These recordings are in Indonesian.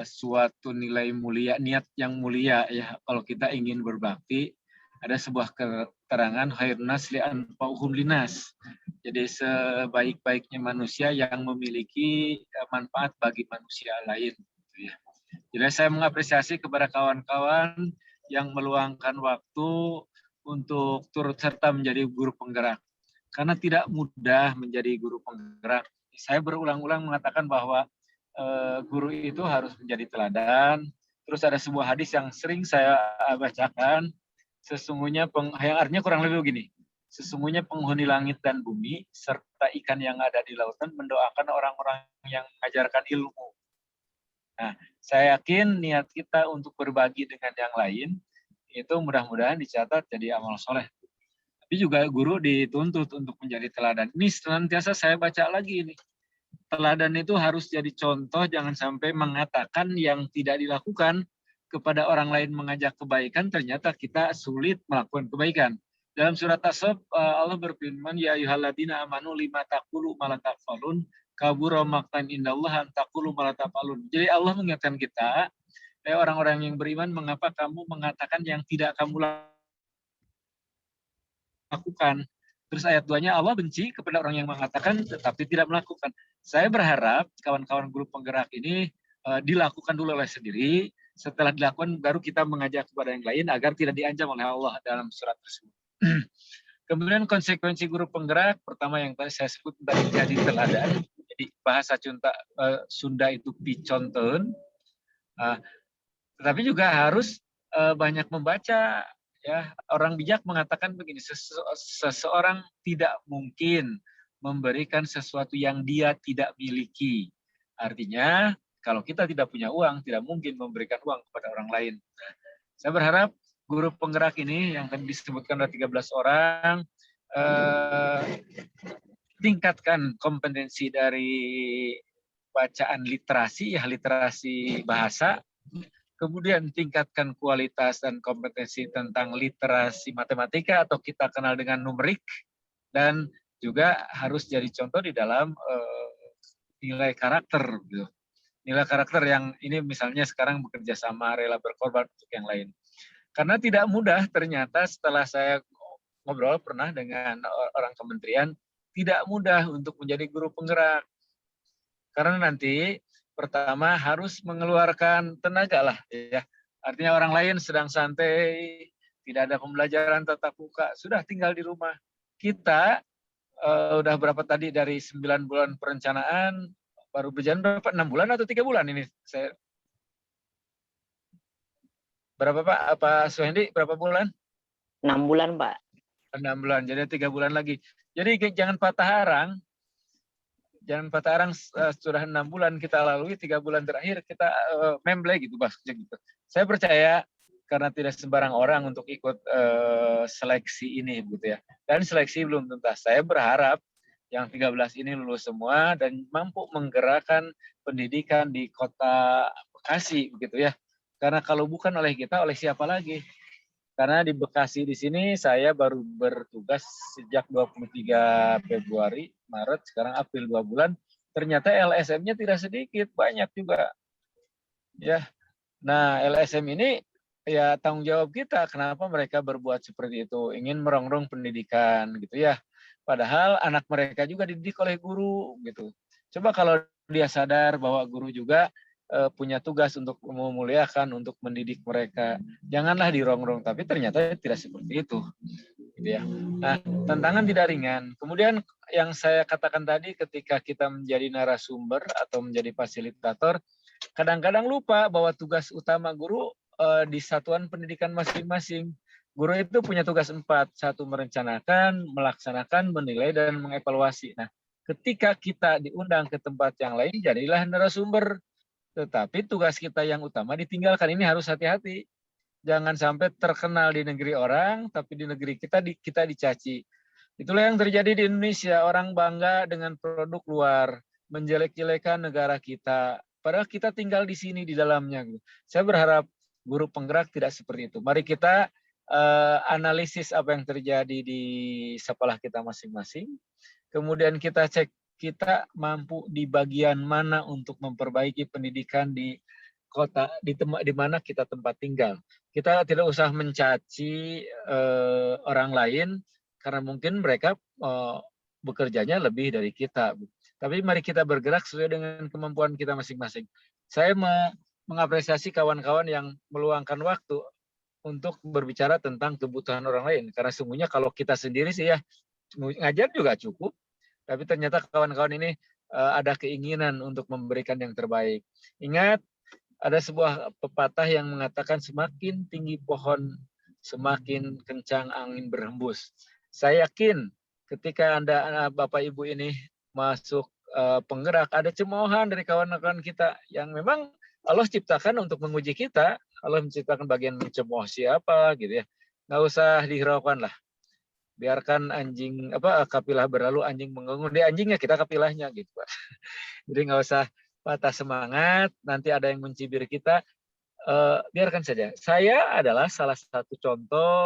suatu nilai mulia, niat yang mulia ya. Kalau kita ingin berbakti, ada sebuah keterangan khairun nas li'anfa'uhum linas. Jadi sebaik-baiknya manusia yang memiliki manfaat bagi manusia lain. Gitu ya. Jadi saya mengapresiasi kepada kawan-kawan yang meluangkan waktu untuk turut serta menjadi guru penggerak. Karena tidak mudah menjadi guru penggerak. Saya berulang-ulang mengatakan bahwa guru itu harus menjadi teladan. Terus ada sebuah hadis yang sering saya bacakan, sesungguhnya yang artinya kurang lebih begini. Sesungguhnya penghuni langit dan bumi serta ikan yang ada di lautan mendoakan orang-orang yang mengajarkan ilmu. Nah, saya yakin niat kita untuk berbagi dengan yang lain itu mudah-mudahan dicatat jadi amal soleh. Tapi juga guru dituntut untuk menjadi teladan. Ini senantiasa saya baca lagi ini. Teladan itu harus jadi contoh, jangan sampai mengatakan yang tidak dilakukan kepada orang lain mengajak kebaikan, ternyata kita sulit melakukan kebaikan. Dalam surat As-Saff Allah berfirman, ya ayyuhalladzina amanu lima taqulu ma la taf'alun kabura maqtan indallah an taqulu ma la taf'alun. Jadi Allah mengingatkan kita, orang-orang yang beriman, mengapa kamu mengatakan yang tidak kamu lakukan. Terus ayat 2-nya, Allah benci kepada orang yang mengatakan tetapi tidak melakukan. Saya berharap kawan-kawan grup penggerak ini dilakukan dulu oleh sendiri, setelah dilakukan baru kita mengajak kepada yang lain agar tidak diancam oleh Allah dalam surat tersebut. Kemudian konsekuensi guru penggerak, pertama yang tadi saya sebut tadi jadi teladan. Jadi bahasa Sunda itu piconten. Tetapi juga harus banyak membaca. Ya, orang bijak mengatakan begini, seseorang tidak mungkin memberikan sesuatu yang dia tidak miliki. Artinya, kalau kita tidak punya uang, tidak mungkin memberikan uang kepada orang lain. Nah, saya berharap guru penggerak ini yang tadi disebutkan ada 13 orang, tingkatkan kompetensi dari bacaan literasi, ya literasi bahasa, kemudian tingkatkan kualitas dan kompetensi tentang literasi matematika atau kita kenal dengan numerik, dan juga harus jadi contoh di dalam nilai karakter. Gitu. Nilai karakter yang ini misalnya sekarang bekerja sama, rela berkorban untuk yang lain. Karena tidak mudah ternyata setelah saya ngobrol pernah dengan orang kementerian, tidak mudah untuk menjadi guru penggerak. Karena nanti pertama harus mengeluarkan tenaga lah ya. Artinya orang lain sedang santai, tidak ada pembelajaran tatap muka, sudah tinggal di rumah. Kita udah berapa tadi dari 9 bulan perencanaan, baru berjalan berapa? 6 bulan atau 3 bulan ini? Saya berapa Pak? Apa Suhendi berapa bulan? 6 bulan Pak. 6 bulan, jadi 3 bulan lagi. Jadi jangan patah arang. Jangan patah arang, sudah 6 bulan kita lalui, 3 bulan terakhir kita memble gitu bahasanya gitu. Saya percaya karena tidak sembarang orang untuk ikut seleksi ini gitu ya. Dan seleksi belum tuntas. Saya berharap yang 13 ini lulus semua dan mampu menggerakkan pendidikan di Kota Bekasi begitu ya. Karena kalau bukan oleh kita, oleh siapa lagi? Karena di Bekasi di sini saya baru bertugas sejak 23 Februari, Maret, sekarang April 2 bulan. Ternyata LSM-nya tidak sedikit, banyak juga. Ya. Nah, LSM ini ya tanggung jawab kita kenapa mereka berbuat seperti itu, ingin merongrong pendidikan gitu ya. Padahal anak mereka juga dididik oleh guru gitu. Coba kalau dia sadar bahwa guru juga punya tugas untuk memuliakan, untuk mendidik mereka. Janganlah dirongrong, tapi ternyata tidak seperti itu. Gitu ya. Nah, tantangan tidak ringan. Kemudian yang saya katakan tadi ketika kita menjadi narasumber atau menjadi fasilitator, kadang-kadang lupa bahwa tugas utama guru di satuan pendidikan masing-masing. Guru itu punya tugas 4. 1, merencanakan, melaksanakan, menilai, dan mengevaluasi. Nah, ketika kita diundang ke tempat yang lain, jadilah narasumber. Tetapi tugas kita yang utama ditinggalkan. Ini harus hati-hati. Jangan sampai terkenal di negeri orang, tapi di negeri kita dicaci. Itulah yang terjadi di Indonesia. Orang bangga dengan produk luar, menjelek-jelekan negara kita. Padahal kita tinggal di sini, di dalamnya. Saya berharap guru penggerak tidak seperti itu. Mari kita analisis apa yang terjadi di sekolah kita masing-masing. Kemudian kita cek kita mampu di bagian mana untuk memperbaiki pendidikan di kota, di mana kita tempat tinggal. Kita tidak usah mencaci orang lain karena mungkin mereka bekerjanya lebih dari kita. Tapi mari kita bergerak sesuai dengan kemampuan kita masing-masing. Saya mengapresiasi kawan-kawan yang meluangkan waktu untuk berbicara tentang kebutuhan orang lain. Karena sesungguhnya kalau kita sendiri sih ya ngajar juga cukup. Tapi ternyata kawan-kawan ini ada keinginan untuk memberikan yang terbaik. Ingat, ada sebuah pepatah yang mengatakan semakin tinggi pohon, semakin kencang angin berhembus. Saya yakin ketika Anda, Bapak Ibu ini masuk penggerak, ada cemoohan dari kawan-kawan kita yang memang Allah ciptakan untuk menguji kita. Allah menciptakan bagian mencemooh siapa gitu ya. Nggak usah dihiraukan lah. Biarkan anjing kapilah berlalu, anjing mengganggu. Dia anjingnya, kita kapilahnya gitu, Pak. Jadi nggak usah patah semangat, nanti ada yang mencibir kita, biarkan saja. Saya adalah salah satu contoh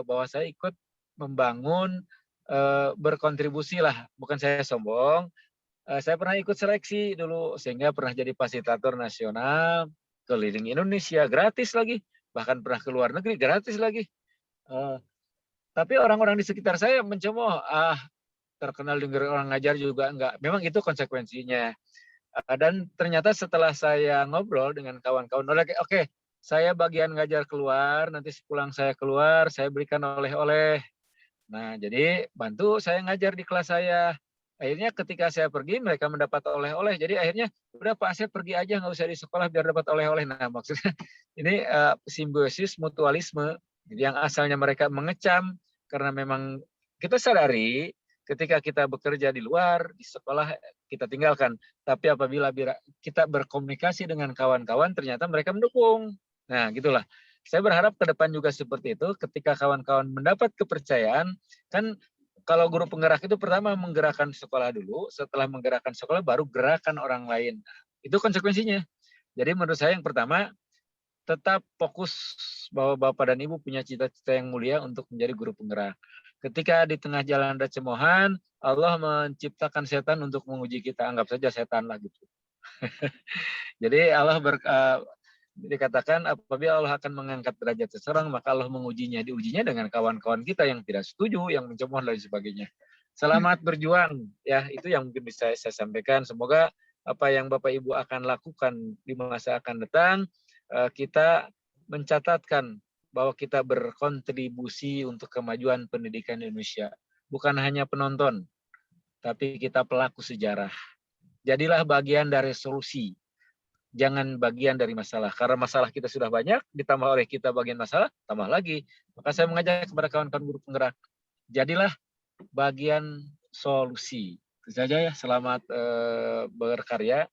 bahwa saya ikut membangun, berkontribusi lah, bukan saya sombong. Saya pernah ikut seleksi dulu, sehingga pernah jadi fasilitator nasional, keliling Indonesia, gratis lagi. Bahkan pernah ke luar negeri, gratis lagi. Tapi orang-orang di sekitar saya mencemooh, terkenal dengan orang ngajar juga enggak. Memang itu konsekuensinya. Dan ternyata setelah saya ngobrol dengan kawan-kawan, oke, saya bagian ngajar keluar, nanti sepulang saya keluar, saya berikan oleh-oleh. Nah, jadi bantu saya ngajar di kelas saya. Akhirnya ketika saya pergi, mereka mendapat oleh-oleh. Jadi akhirnya, udah Pak, saya pergi aja, nggak usah di sekolah biar dapat oleh-oleh. Nah, maksudnya ini simbiosis mutualisme. Jadi yang asalnya mereka mengecam, karena memang kita sadari ketika kita bekerja di luar, di sekolah kita tinggalkan. Tapi apabila kita berkomunikasi dengan kawan-kawan, ternyata mereka mendukung. Nah, gitulah. Saya berharap ke depan juga seperti itu, ketika kawan-kawan mendapat kepercayaan, kan kalau guru penggerak itu pertama menggerakkan sekolah dulu, setelah menggerakkan sekolah baru gerakan orang lain. Itu konsekuensinya. Jadi menurut saya yang pertama, tetap fokus bahwa Bapak dan Ibu punya cita-cita yang mulia untuk menjadi guru penggerak. Ketika di tengah jalan ada cemoohan, Allah menciptakan setan untuk menguji kita. Anggap saja setan lah gitu. Jadi Allah dikatakan apabila Allah akan mengangkat derajat seseorang, maka Allah mengujinya. Diujinya dengan kawan-kawan kita yang tidak setuju, yang mencemooh dan sebagainya. Selamat berjuang, ya itu yang mungkin bisa saya sampaikan. Semoga apa yang Bapak Ibu akan lakukan di masa akan datang, kita mencatatkan bahwa kita berkontribusi untuk kemajuan pendidikan Indonesia. Bukan hanya penonton, tapi kita pelaku sejarah. Jadilah bagian dari solusi, jangan bagian dari masalah. Karena masalah kita sudah banyak, ditambah oleh kita bagian masalah, tambah lagi. Maka saya mengajak kepada kawan-kawan guru penggerak, jadilah bagian solusi. Itu saja ya, selamat berkarya.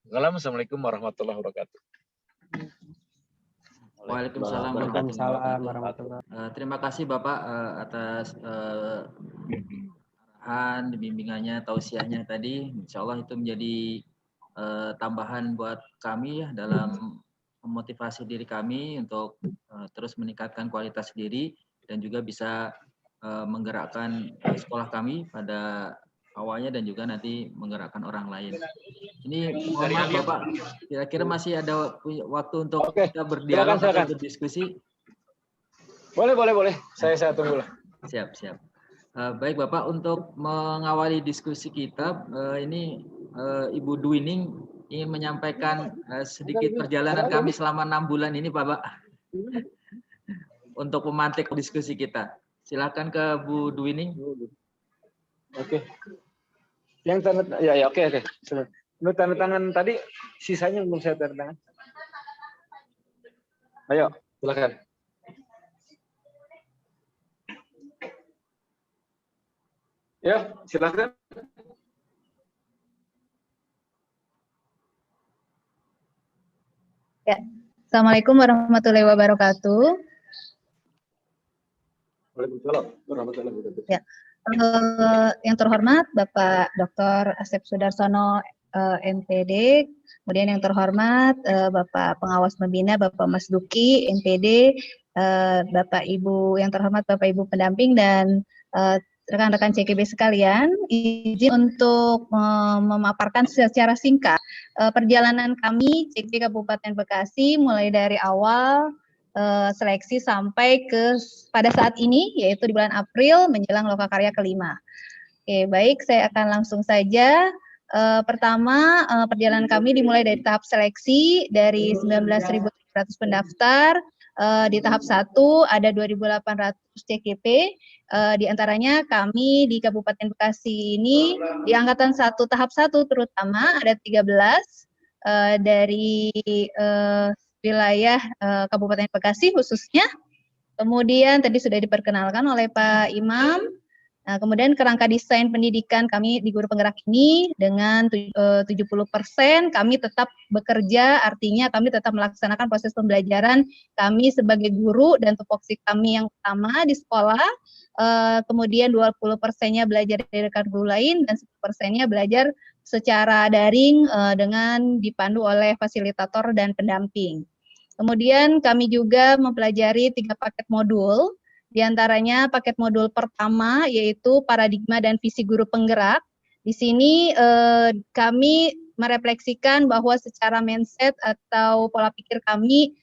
Assalamualaikum warahmatullahi wabarakatuh. Waalaikumsalam warahmatullahi wabarakatuh. Terima kasih Bapak atas arahan, bimbingannya, tausiahnya tadi. Insya Allah itu menjadi tambahan buat kami ya, dalam memotivasi diri kami untuk terus meningkatkan kualitas diri dan juga bisa menggerakkan sekolah kami pada awalnya dan juga nanti menggerakkan orang lain. Ini mohon maaf Bapak, kira-kira masih ada waktu untuk kita berdialog atau berdiskusi? Boleh. Saya tunggu lah. Siap. Baik Bapak, untuk mengawali diskusi kita, ini Ibu Dwining ingin menyampaikan sedikit perjalanan kami selama 6 bulan ini Bapak. Untuk memantik diskusi kita. Silakan ke Bu Dwining. Oke. Yang tanda ya oke. Lu tanda tangan tadi, sisanya belum saya tanda tangan. Ayo, silakan. Ya, silakan. Ya. Assalamualaikum warahmatullahi wabarakatuh. Waalaikumsalam warahmatullahi wabarakatuh. Ya. Yang terhormat Bapak Dr. Asep Sudarsono MPD, kemudian yang terhormat Bapak Pengawas Pembina Bapak Mas Duki MPD, Bapak Ibu yang terhormat Bapak Ibu pendamping dan rekan-rekan CGB sekalian, izin untuk memaparkan secara singkat perjalanan kami CGB Kabupaten Bekasi mulai dari awal seleksi sampai ke pada saat ini, yaitu di bulan April menjelang Lokakarya kelima. Oke, baik, saya akan langsung saja. Pertama, perjalanan kami dimulai dari tahap seleksi dari 19.700 pendaftar. Di tahap 1 ada 2.800 CKP. Di antaranya kami di Kabupaten Bekasi ini di angkatan 1 tahap 1 terutama ada 13 dari wilayah Kabupaten Bekasi khususnya. Kemudian tadi sudah diperkenalkan oleh Pak Imam. Nah, kemudian kerangka desain pendidikan kami di Guru Penggerak ini dengan 70% kami tetap bekerja, artinya kami tetap melaksanakan proses pembelajaran kami sebagai guru dan tupoksi kami yang utama di sekolah. Kemudian 20%-nya belajar dari rekan guru lain dan 10%-nya belajar secara daring dengan dipandu oleh fasilitator dan pendamping. Kemudian kami juga mempelajari 3 paket modul. Di antaranya paket modul pertama yaitu paradigma dan visi guru penggerak. Di sini kami merefleksikan bahwa secara mindset atau pola pikir kami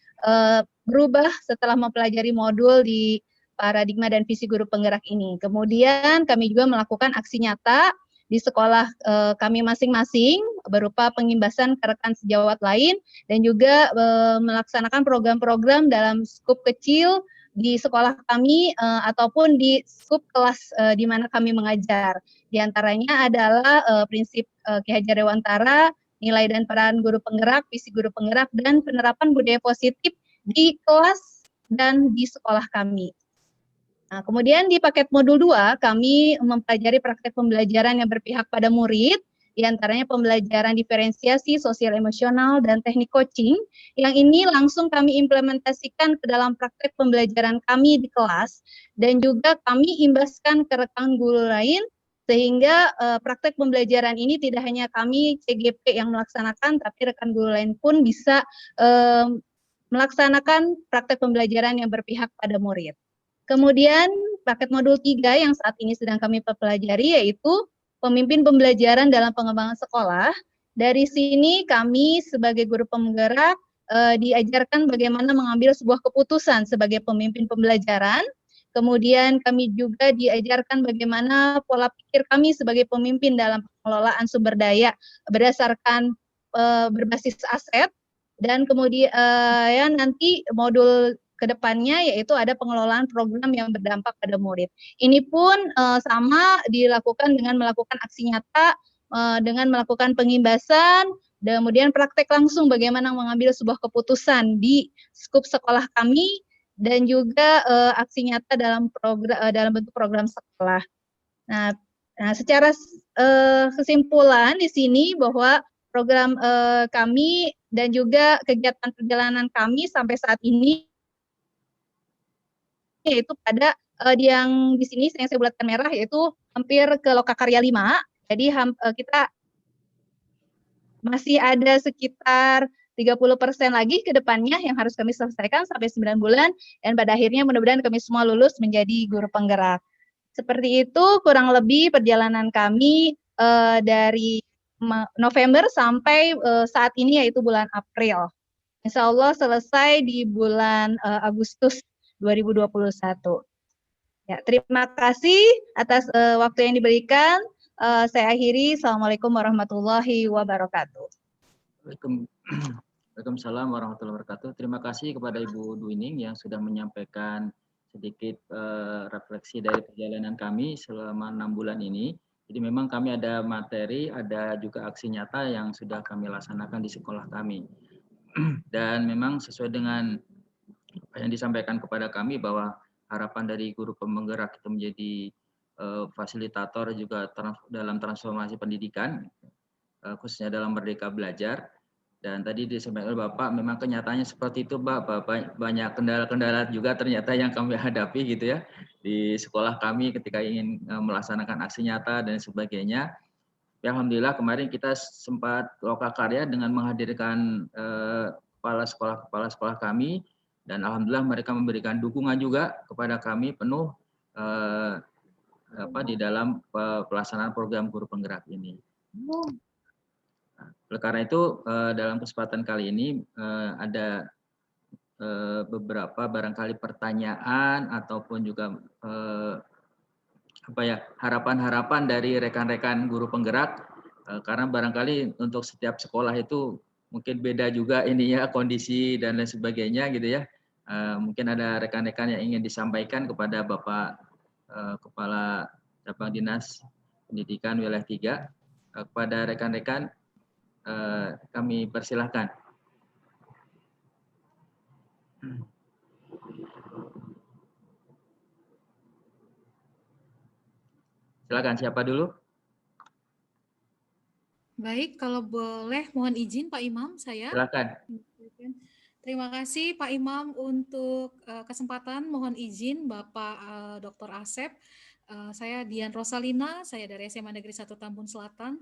berubah setelah mempelajari modul di paradigma dan visi guru penggerak ini. Kemudian kami juga melakukan aksi nyata di sekolah kami masing-masing berupa pengimbasan ke rekan sejawat lain dan juga melaksanakan program-program dalam skup kecil di sekolah kami ataupun di skup kelas di mana kami mengajar. Di antaranya adalah prinsip Ki Hajar Dewantara, nilai dan peran guru penggerak, visi guru penggerak, dan penerapan budaya positif di kelas dan di sekolah kami. Nah, kemudian di paket modul 2 kami mempelajari praktek pembelajaran yang berpihak pada murid, di antaranya pembelajaran diferensiasi sosial emosional dan teknik coaching. Yang ini langsung kami implementasikan ke dalam praktek pembelajaran kami di kelas dan juga kami imbaskan ke rekan guru lain sehingga praktek pembelajaran ini tidak hanya kami CGP yang melaksanakan tapi rekan guru lain pun bisa melaksanakan praktek pembelajaran yang berpihak pada murid. Kemudian paket modul 3 yang saat ini sedang kami pelajari yaitu pemimpin pembelajaran dalam pengembangan sekolah. Dari sini kami sebagai guru penggerak diajarkan bagaimana mengambil sebuah keputusan sebagai pemimpin pembelajaran. Kemudian kami juga diajarkan bagaimana pola pikir kami sebagai pemimpin dalam pengelolaan sumber daya berdasarkan berbasis aset. Dan kemudian nanti modul kedepannya yaitu ada pengelolaan program yang berdampak pada murid. Ini pun sama dilakukan dengan melakukan aksi nyata, dengan melakukan pengimbasan, kemudian praktek langsung bagaimana mengambil sebuah keputusan di skup sekolah kami dan juga aksi nyata dalam bentuk program sekolah. Nah secara kesimpulan di sini bahwa program kami dan juga kegiatan perjalanan kami sampai saat ini yaitu pada yang di sini yang saya bulatkan merah yaitu hampir ke Lokakarya 5. Jadi kita masih ada sekitar 30% lagi ke depannya yang harus kami selesaikan sampai 9 bulan dan pada akhirnya mudah-mudahan kami semua lulus menjadi guru penggerak. Seperti itu kurang lebih perjalanan kami dari November sampai saat ini yaitu bulan April. Insya Allah selesai di bulan Agustus 2021. Ya, terima kasih atas waktu yang diberikan. Saya akhiri. Assalamualaikum warahmatullahi wabarakatuh. Waalaikumsalam warahmatullahi wabarakatuh. Terima kasih kepada Ibu Dwining yang sudah menyampaikan sedikit refleksi dari perjalanan kami selama 6 bulan ini. Jadi memang kami ada materi, ada juga aksi nyata yang sudah kami laksanakan di sekolah kami. Dan memang sesuai dengan apa yang disampaikan kepada kami bahwa harapan dari guru penggerak itu menjadi fasilitator juga dalam transformasi pendidikan, khususnya dalam Merdeka Belajar. Dan tadi disampaikan oleh Bapak, memang kenyataannya seperti itu, Pak. Banyak kendala-kendala juga ternyata yang kami hadapi gitu ya di sekolah kami ketika ingin melaksanakan aksi nyata dan sebagainya. Ya, alhamdulillah kemarin kita sempat Lokakarya dengan menghadirkan kepala sekolah kami. Dan alhamdulillah mereka memberikan dukungan juga kepada kami penuh di dalam pelaksanaan program guru penggerak ini. Nah, oleh karena itu dalam kesempatan kali ini ada beberapa barangkali pertanyaan ataupun juga harapan-harapan dari rekan-rekan guru penggerak, karena barangkali untuk setiap sekolah itu mungkin beda juga ininya kondisi dan lain sebagainya gitu ya. Mungkin ada rekan-rekan yang ingin disampaikan kepada Bapak Kepala Cabang Dinas Pendidikan Wilayah 3. Kepada rekan-rekan kami persilahkan. Silakan, siapa dulu? Baik, kalau boleh mohon izin Pak Imam saya. Silakan. Terima kasih Pak Imam untuk kesempatan. Mohon izin Bapak Dr. Asep. Saya Dian Rosalina, saya dari SMA Negeri 1 Tambun Selatan.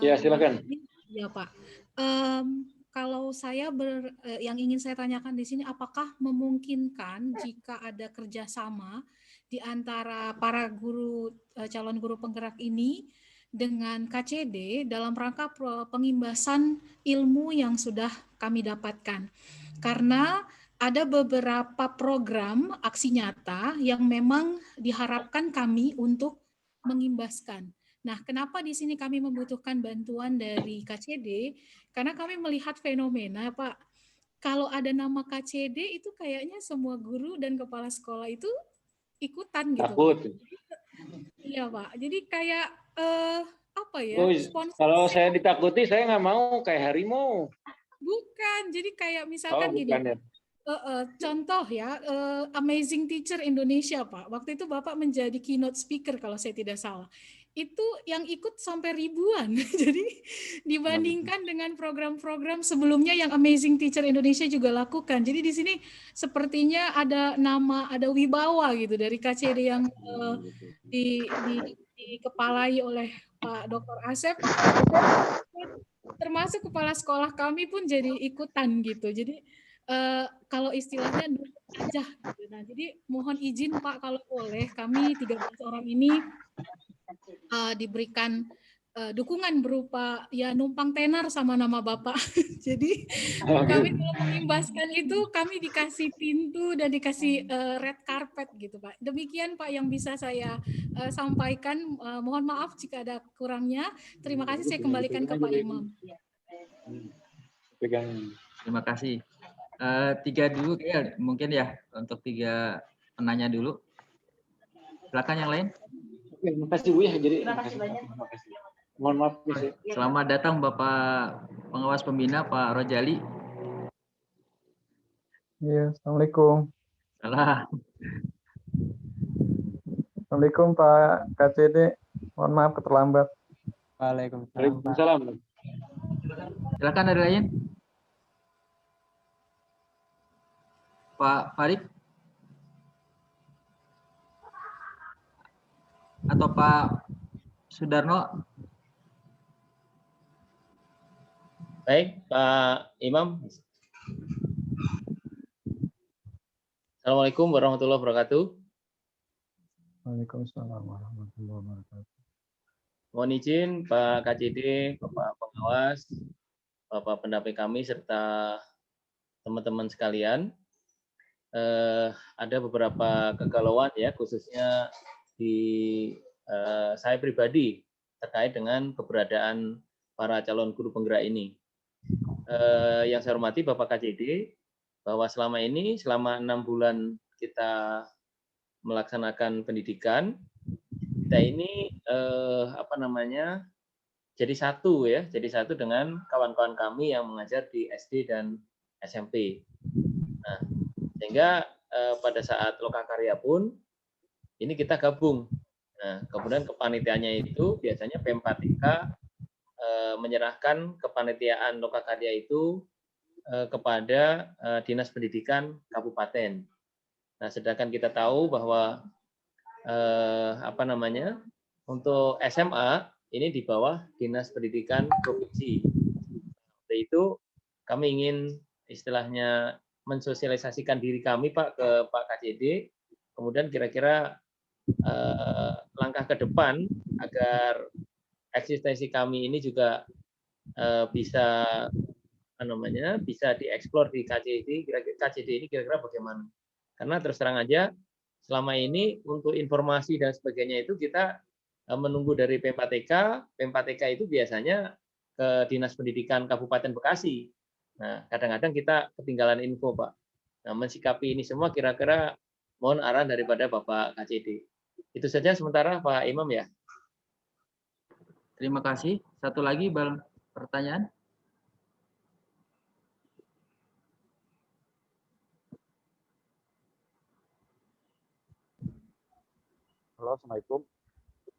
Ya, silakan. Ya Pak. Kalau saya yang ingin saya tanyakan di sini, apakah memungkinkan jika ada kerjasama di antara para guru calon guru penggerak ini dengan KCD dalam rangka pengimbasan ilmu yang sudah kami dapatkan? Karena ada beberapa program aksi nyata yang memang diharapkan kami untuk mengimbaskan. Nah, kenapa di sini kami membutuhkan bantuan dari KCD? Karena kami melihat fenomena, Pak, kalau ada nama KCD itu kayaknya semua guru dan kepala sekolah itu ikutan gitu. Takut. Iya, Pak. Jadi kayak apa ya? Kalau saya ditakuti, saya nggak mau kayak harimau. Bukan. Jadi kayak misalkan gini. Bukan ya. Contoh ya, Amazing Teacher Indonesia, Pak. Waktu itu Bapak menjadi keynote speaker kalau saya tidak salah. Itu yang ikut sampai ribuan. Jadi dibandingkan dengan program-program sebelumnya yang Amazing Teacher Indonesia juga lakukan. Jadi di sini sepertinya ada nama, ada wibawa gitu dari KCD yang dikepalai oleh Pak Dr. Asep. Termasuk kepala sekolah kami pun jadi ikutan gitu. Jadi kalau istilahnya nurut aja gitu. Nah, jadi mohon izin Pak kalau boleh kami 13 orang ini diberikan dukungan berupa ya numpang tenar sama nama Bapak. Jadi kami kalau mengimbaskan itu kami dikasih pintu dan dikasih red carpet gitu Pak. Demikian Pak yang bisa saya sampaikan. Mohon maaf jika ada kurangnya. Terima kasih, saya kembalikan ke Pak Imam. Terima kasih. 3 dulu ya, mungkin ya untuk 3 penanya dulu. Silakan yang lain. Oke, terima kasih Bu ya. Jadi terima kasih banyak. Mohon maaf. Selamat datang Bapak Pengawas Pembina Pak Rojali. Iya, Assalamualaikum. Salam. Assalamualaikum Pak KCD. Mohon maaf keterlambat. Waalaikumsalam. Silakan ada lain. Pak Farid atau Pak Sudarno? Baik, Pak Imam. Assalamualaikum warahmatullahi wabarakatuh. Waalaikumsalam warahmatullahi wabarakatuh. Mohon izin Pak KCD, Bapak Pengawas, Bapak pendamping kami, serta teman-teman sekalian. Ada beberapa kegalauan ya, khususnya di saya pribadi terkait dengan keberadaan para calon guru penggerak ini. Yang saya hormati Bapak KCD, bahwa selama ini, selama 6 bulan kita melaksanakan pendidikan, kita ini jadi satu dengan kawan-kawan kami yang mengajar di SD dan SMP. Nah, sehingga pada saat lokakarya pun ini kita gabung. Nah, kemudian kepanitiaannya itu biasanya Pem4IK menyerahkan kepanitiaan lokakarya itu kepada Dinas Pendidikan Kabupaten. Nah, sedangkan kita tahu bahwa untuk SMA ini di bawah Dinas Pendidikan Provinsi. Untuk itu kami ingin istilahnya mensosialisasikan diri kami Pak ke Pak KCD, kemudian kira-kira langkah ke depan agar eksistensi kami ini juga bisa bisa dieksplor di KCD. Kira-kira KCD ini kira-kira bagaimana? Karena terus terang aja selama ini untuk informasi dan sebagainya itu kita menunggu dari P4TK. P4TK itu biasanya ke Dinas Pendidikan Kabupaten Bekasi. Nah, kadang-kadang kita ketinggalan info, Pak. Nah, mensikapi ini semua kira-kira mohon arahan daripada Bapak KCD. Itu saja sementara Pak Imam ya. Terima kasih. Satu lagi pertanyaan. Halo, Assalamualaikum.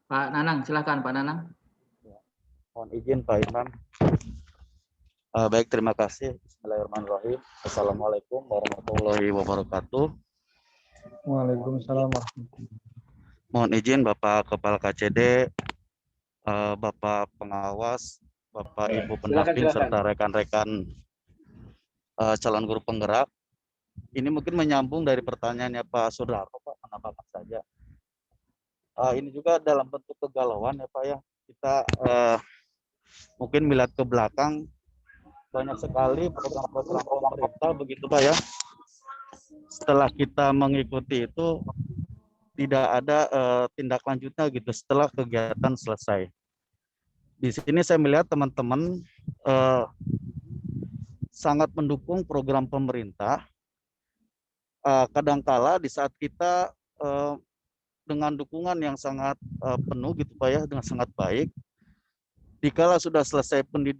Pak Nanang, silakan Pak Nanang. Mohon izin Pak Imam. Baik, terima kasih. Bismillahirrahmanirrahim. Assalamualaikum warahmatullahi wabarakatuh. Waalaikumsalam. Mohon izin Bapak Kepala KCD, Bapak Pengawas, Bapak Ibu Pendamping, serta rekan-rekan calon guru penggerak. Ini mungkin menyambung dari pertanyaannya Pak Sudarko, Pak, menambahkan saja. Ini juga dalam bentuk kegalauan ya Pak ya. Kita mungkin melihat ke belakang, banyak sekali program-program pemerintah begitu Pak ya. Setelah kita mengikuti itu tidak ada tindak lanjutnya gitu setelah kegiatan selesai. Di sini saya melihat teman-teman sangat mendukung program pemerintah. Kadangkala di saat kita dengan dukungan yang sangat penuh gitu Pak ya, dengan sangat baik, dikala sudah selesai pendidikan